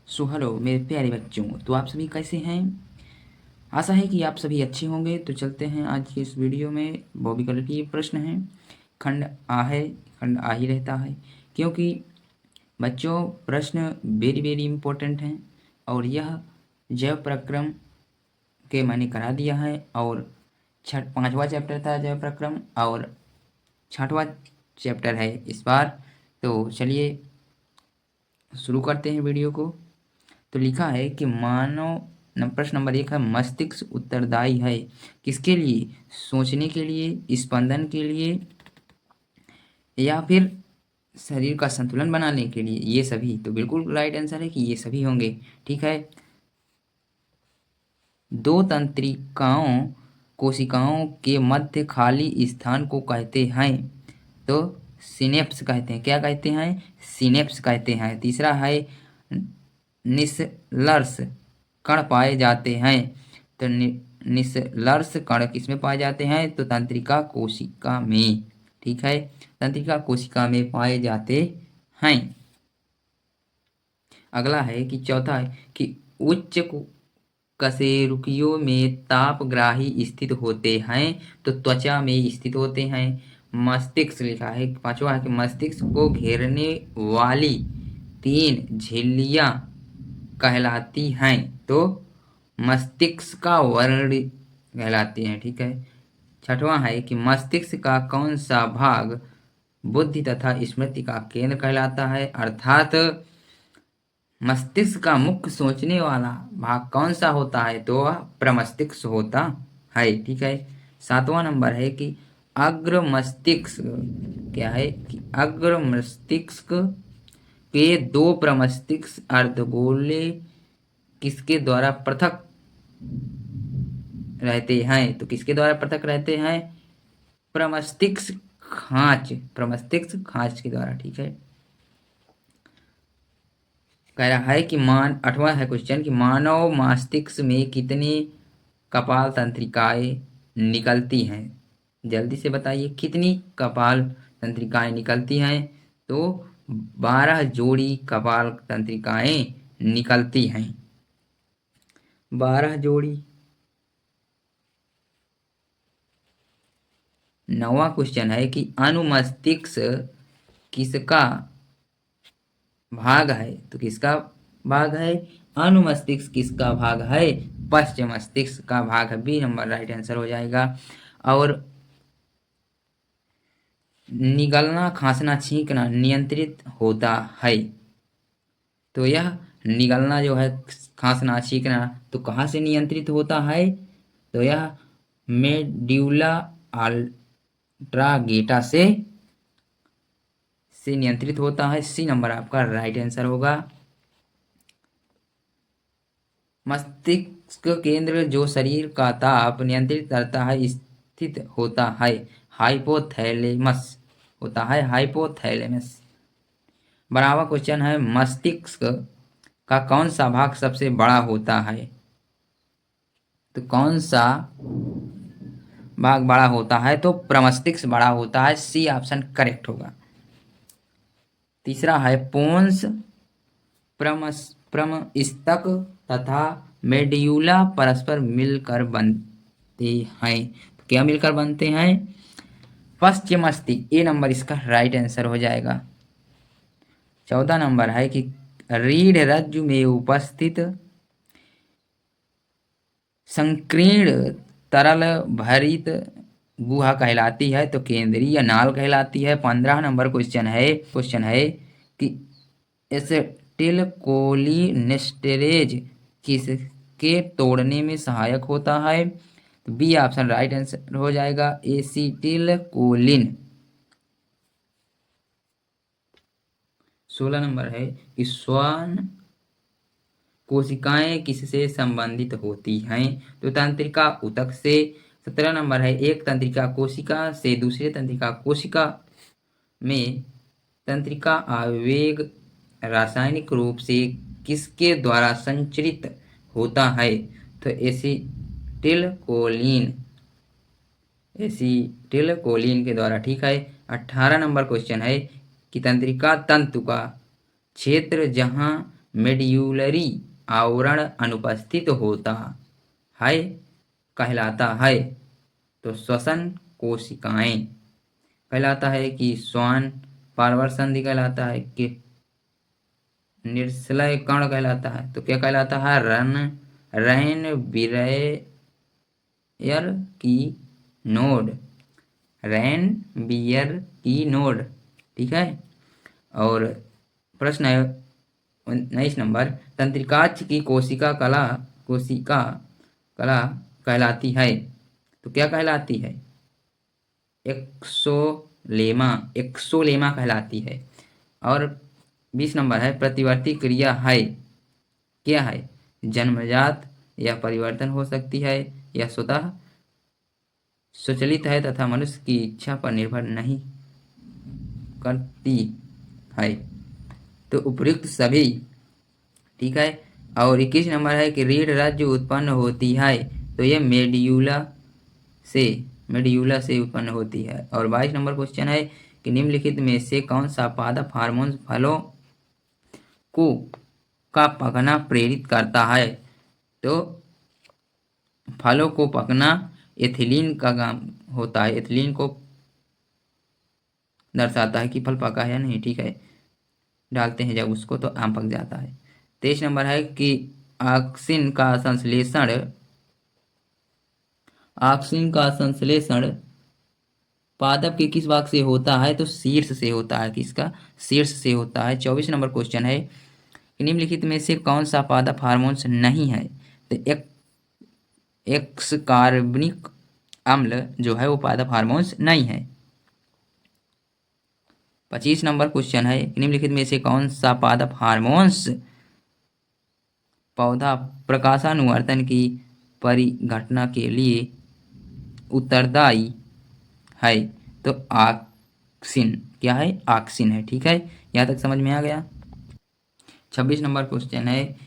So hello मेरे प्यारे बच्चों, तो आप सभी कैसे हैं। आशा है कि आप सभी अच्छे होंगे। तो चलते हैं आज की इस वीडियो में। बॉबी कलर की प्रश्न है। खंड आ है, खंड आ ही रहता है क्योंकि बच्चों प्रश्न वेरी वेरी इम्पोर्टेंट हैं। और यह जैव प्रक्रम के मैंने करा दिया है। और पांचवा चैप्टर था जैव प्रक्रम और छठवां चैप्टर है इस बार। तो चलिए शुरू करते हैं वीडियो को। तो लिखा है कि मानव प्रश्न नंबर 1 है, मस्तिष्क उत्तरदायी है किसके लिए? सोचने के लिए, स्पंदन के लिए, या फिर शरीर का संतुलन बनाने के लिए? ये सभी। तो बिल्कुल राइट आंसर है कि ये सभी होंगे। ठीक है। दो तंत्रिकाओं कोशिकाओं के मध्य खाली स्थान को कहते हैं। तो सिनेप्स कहते हैं। क्या कहते हैं? सिनेप्स कहते हैं। तीसरा है निसलर्स कण पाए जाते हैं। तो निसलर्स कण किसमें पाए जाते हैं? तो तंत्रिका कोशिका में। ठीक है, तंत्रिका कोशिका में पाए जाते हैं। अगला है कि चौथा है कि उच्च कशेरुकियों में तापग्राही स्थित होते हैं। तो त्वचा में स्थित होते हैं। मस्तिष्क लिखा है। पांचवा है कि मस्तिष्क को घेरने वाली 3 झिल्लियां कहलाती हैं। तो मस्तिष्क का वर्ण कहलाती हैं। ठीक है। छठवां है कि मस्तिष्क का कौन सा भाग बुद्धि तथा स्मृति का केंद्र कहलाता है? अर्थात मस्तिष्क का मुख्य सोचने वाला भाग कौन सा होता है? तो वह प्रमस्तिष्क होता है। ठीक है। सातवां नंबर है कि अग्र मस्तिष्क क्या है? कि अग्र मस्तिष्क के 2 प्रमस्तिष्क अर्धगोले किसके द्वारा पृथक रहते हैं? तो किसके द्वारा पृथक रहते हैं? प्रमस्तिष्क खांच, प्रमस्तिष्क खांच के द्वारा। ठीक है। कह रहा है कि 8वां है क्वेश्चन कि मानव मस्तिष्क में कितनी कपाल तंत्रिकाएं निकलती हैं? जल्दी से बताइए कितनी कपाल तंत्रिकाएं निकलती हैं? तो 12 जोड़ी कपाल तंत्रिकाएं निकलती हैं। 12 जोड़ी। 9वां क्वेश्चन है कि अनुमस्तिष्क किसका भाग है? तो किसका भाग है? अनुमस्तिष्क किसका भाग है? पश्च मस्तिष्क का भाग है। बी नंबर राइट आंसर हो जाएगा। और निगलना, खांसना, छींकना नियंत्रित होता है। तो यह निगलना जो है, खांसना, छींकना, तो कहाँ से नियंत्रित होता है? तो यह मेड्यूला ऑब्लिंगेटा से नियंत्रित होता है। सी नंबर आपका राइट आंसर होगा। मस्तिष्क केंद्र जो शरीर का ताप नियंत्रित करता है स्थित होता है हाइपोथैलेमस होता है, हाइपोथैलेमस। 12वां क्वेश्चन है मस्तिष्क का कौन सा भाग सबसे बड़ा होता है? तो कौन सा भाग बड़ा होता है? तो प्रमस्तिष्क बड़ा होता है। सी ऑप्शन करेक्ट होगा। तीसरा है पोन्स प्रमस्तक तथा मेड्यूला परस्पर मिलकर बनते हैं। तो क्या मिलकर बनते हैं? पश्चिमस्तिष्क। ए नंबर इसका राइट आंसर हो जाएगा। 14 नंबर है कि रीढ़ रज्जु में उपस्थित संकीर्ण तरल भरित गुहा कहलाती है। तो केंद्रीय नाल कहलाती है। 15 नंबर क्वेश्चन है कि एसिटिलकोलिनेस्टेरेज किसके तोड़ने में सहायक होता है? तो बी ऑप्शन राइट आंसर हो जाएगा, एसिटिलकोलिन। 16 नंबर है कि श्वान कोशिकाएं किससे संबंधित होती हैं? तो तंत्रिका ऊतक से। 17 नंबर है एक तंत्रिका कोशिका से दूसरे तंत्रिका कोशिका में तंत्रिका आवेग रासायनिक रूप से किसके द्वारा संचरित होता है? तो एसिटिलकोलिन के द्वारा। ठीक है। 18 नंबर क्वेश्चन है कि तंत्रिका तंतु का क्षेत्र जहां मेड्यूलरी आवरण अनुपस्थित होता है कहलाता है। तो श्वसन कोशिकाएं कहलाता है कि श्वान पार्वर संधि कहलाता है कि निर्शलय कण कहलाता है। तो क्या कहलाता है? रैन बियर की नोड, रैन बियर की नोड। ठीक है। और प्रश्न है 19 नंबर, तंत्रिकाक्ष की कोशिका कला कहलाती है। तो क्या कहलाती है? एक्सोलेमा कहलाती है। और 20 नंबर है, प्रतिवर्ती क्रिया है, क्या है? जन्मजात या परिवर्तन हो सकती है या स्वतः स्वचालित है तथा मनुष्य की इच्छा पर निर्भर नहीं करती है। तो उपयुक्त सभी। ठीक है। और 21 नंबर है कि रीढ़ रज्जु उत्पन्न होती है। तो ये मेड्यूला से उत्पन्न होती है। और 22 नंबर क्वेश्चन है कि निम्नलिखित में से कौन सा पादप हार्मोन फलों का पकना प्रेरित करता है? तो फलों को पकना एथिलीन का काम होता है। एथिलीन को दर्शाता है कि फल पका है या नहीं। ठीक है। डालते हैं जब उसको तो आम पक जाता है। 23 नंबर है कि ऑक्सिन का संश्लेषण पादप के किस भाग से होता है? तो शीर्ष से होता है। किसका? शीर्ष से होता है। 24 नंबर क्वेश्चन है, निम्नलिखित में से कौन सा पादप हार्मोन्स नहीं है? तो एक्स कार्बनिक अम्ल जो है वो पादप हार्मोन्स नहीं है। 25 नंबर क्वेश्चन है, निम्नलिखित में से कौन सा पादप हार्मोन्स पौधा प्रकाशानुवर्तन की परिघटना के लिए उत्तरदायी है? तो ऑक्सिन। क्या है? ऑक्सिन है। ठीक है। यहाँ तक समझ में आ गया। 26 नंबर क्वेश्चन है,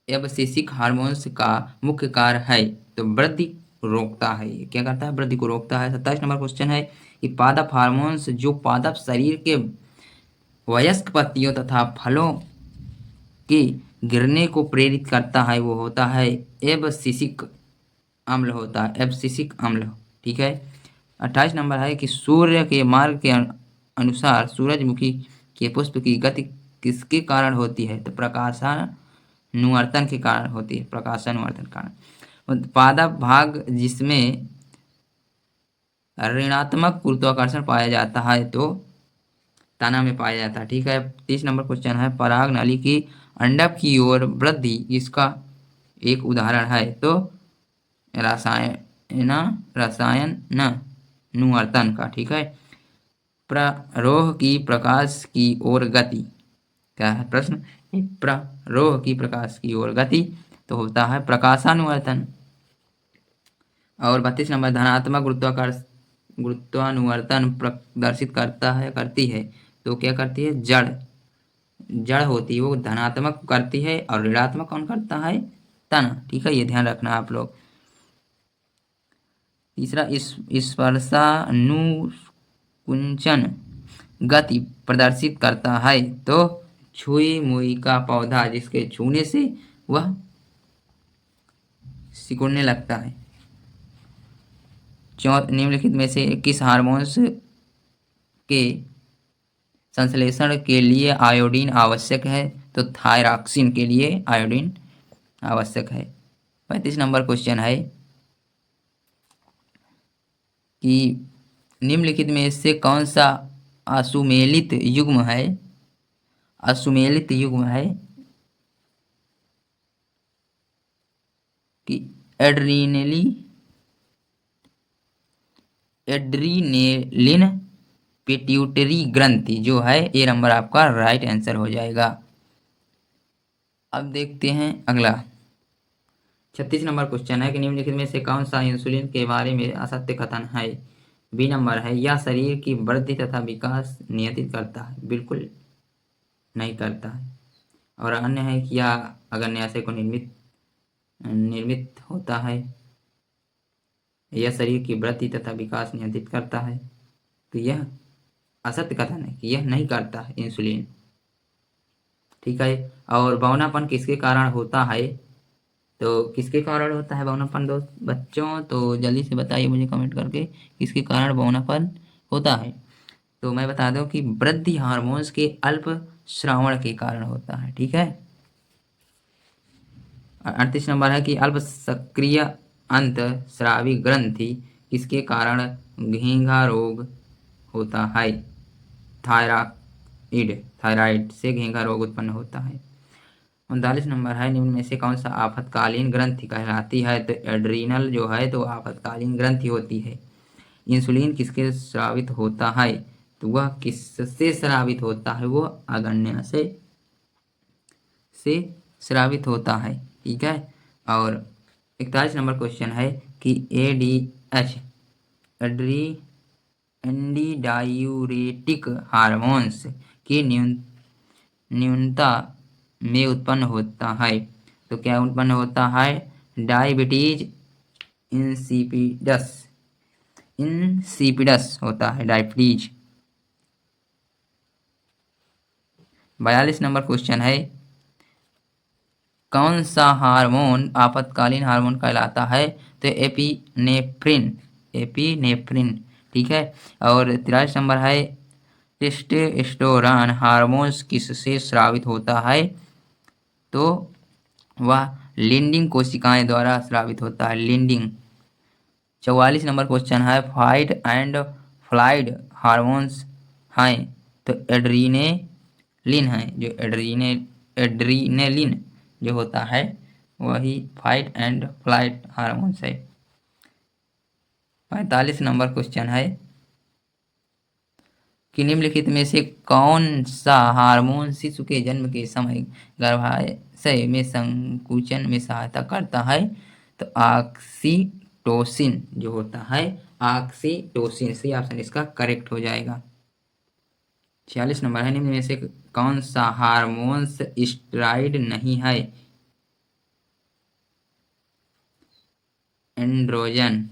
एब्सिसिक हार्मोन्स का मुख्य कार्य है? तो वृद्धि रोकता है। क्या करता है? वृद्धि को रोकता है। 27 नंबर क्वेश्चन है कि पादप हार्मोन्स जो पादप शरीर के वयस्क पत्तियों तथा फलों के गिरने को प्रेरित करता है वो होता है एब्सिसिक अम्ल होता है। एब्सिसिक अम्ल। ठीक है। 28 नंबर है कि सूर्य के मार्ग के अनुसार सूरजमुखी के पुष्प की गति किसके कारण होती है? तो प्रकाशानुवर्तन के कारण होती है। प्रकाशानुवर्तन कारण। पादप भाग जिसमें ऋणात्मक गुरुत्वाकर्षण पाया जाता है तो तना में पाया जाता है। ठीक है। 30 नंबर क्वेश्चन है, पराग नली की अंडक की ओर वृद्धि इसका एक उदाहरण है? तो रसायनानुवर्तन का। ठीक है। प्ररोह की प्रकाश की ओर गति। क्या है प्रश्न? प्ररोह की प्रकाश की ओर गति तो होता है प्रकाशानुवर्तन। और 32 नंबर, धनात्मक गुरुत्वानुवर्तन प्रदर्शित करती है तो क्या करती है? जड़ होती है वो धनात्मक करती है और ऋणात्मक कौन करता है? तना। ठीक है। ये ध्यान रखना आप लोग। तीसरा, स्पर्शानुकुंचन गति प्रदर्शित करता है तो छुई मुई का पौधा जिसके छूने से वह सिकुड़ने लगता है। निम्नलिखित में से किस हार्मोन्स के संश्लेषण के लिए आयोडीन आवश्यक है? तो थायरॉक्सिन के लिए आयोडीन आवश्यक है। 35 नंबर क्वेश्चन है कि निम्नलिखित में से कौन सा असुमेलित युग्म है? असुमेलित युग्म है कि एड्रीनेलिन पिट्यूटरी ग्रंथि जो है। ये नंबर आपका राइट आंसर हो जाएगा। अब देखते हैं अगला 36 नंबर क्वेश्चन है कि निम्नलिखित में से कौन सा इंसुलिन के बारे में असत्य कथन है? बी नंबर है, यह शरीर की वृद्धि तथा विकास नियंत्रित करता है। बिल्कुल नहीं करता है। और अन्य है कि यह अग्न्याशय को निर्मित होता है। यह शरीर की वृद्धि तथा विकास नियंत्रित करता है। तो यह असत्य कथन है कि यह नहीं करता है इंसुलिन। ठीक है। और बौनापन किसके कारण होता है, तो किसके कारण होता है बौनापन दोस्त बच्चों, तो जल्दी से बताइए मुझे कमेंट करके किसके कारण बौनापन होता है। तो मैं बता दूं कि वृद्धि हार्मोन्स के अल्प श्रावण के कारण होता है। ठीक है। 38 नंबर है कि अल्प सक्रिय अंत स्रावी ग्रंथि किसके कारण घेंघा रोग होता है। थायराइड से घेंघा रोग उत्पन्न होता है। 39 नंबर है निम्न में से कौन सा आपातकालीन ग्रंथि कहलाती है, तो एड्रीनल जो है तो आपातकालीन ग्रंथि होती है। इंसुलिन किसके स्रावित होता है, तो वह किससे स्रावित होता है, वो अग्न्या से स्रावित होता है। ठीक है। और 41 नंबर क्वेश्चन है कि एडीएच एंडी डायूरेटिक हार्मोन्स की न्यूनता में उत्पन्न होता है, तो क्या उत्पन्न होता है, डायबिटीज इंसिपिडस होता है डायबिटीज। 42 नंबर क्वेश्चन है कौन सा हार्मोन आपातकालीन हार्मोन कहलाता है, तो एपिनेफ्रिन। ठीक है। और 43 नंबर है टेस्टोस्टेरोन हार्मोन्स किससे स्रावित होता है, तो वह लिंडिंग कोशिकाएं द्वारा स्रावित होता है, लिंडिंग। 44 नंबर क्वेश्चन है फाइट एंड फ्लाइट हार्मोन्स हैं, तो एड्रीनेलिन है, जो एड्रीनेलिन जो होता है वही फाइट एंड फ्लाइट हार्मोन्स है। 45 नंबर क्वेश्चन है कि निम्नलिखित में से कौन सा हार्मोन शिशु के जन्म के समय गर्भाशय में संकुचन में सहायता करता है, तो ऑक्सीटोसिन जो होता है, ऑक्सीटोसिन से ऑप्शन इसका करेक्ट हो जाएगा। 46 नंबर है निम्न में से कौन सा हार्मोन्स स्टेरॉइड नहीं है, एंड्रोजन।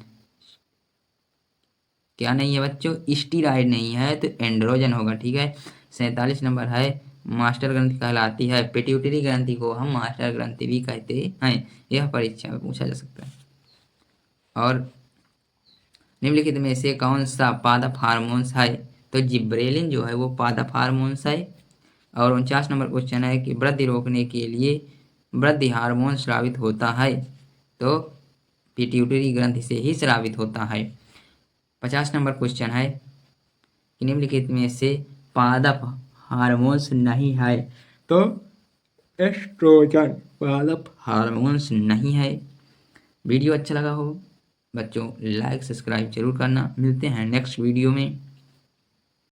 क्या नहीं है बच्चों, स्टीराइड नहीं है, तो एंड्रोजन होगा। ठीक है। 47 नंबर है मास्टर ग्रंथि कहलाती है, पिट्यूटरी ग्रंथि को हम मास्टर ग्रंथि भी कहते हैं, यह परीक्षा में पूछा जा सकता है। और निम्नलिखित में से कौन सा पादप हार्मोन्स है, तो जिब्रेलिन जो है वो पादप हार्मोन्स है। और 49 नंबर क्वेश्चन है कि वृद्धि रोकने के लिए वृद्धि हार्मोन स्रावित होता है, तो पिट्यूटरी ग्रंथि से ही स्रावित होता है। 50 नंबर क्वेश्चन है कि निम्नलिखित में से पादप हार्मोन्स नहीं है, तो एस्ट्रोजन पादप हार्मोन्स नहीं है। वीडियो अच्छा लगा हो बच्चों लाइक सब्सक्राइब जरूर करना। मिलते हैं नेक्स्ट वीडियो में।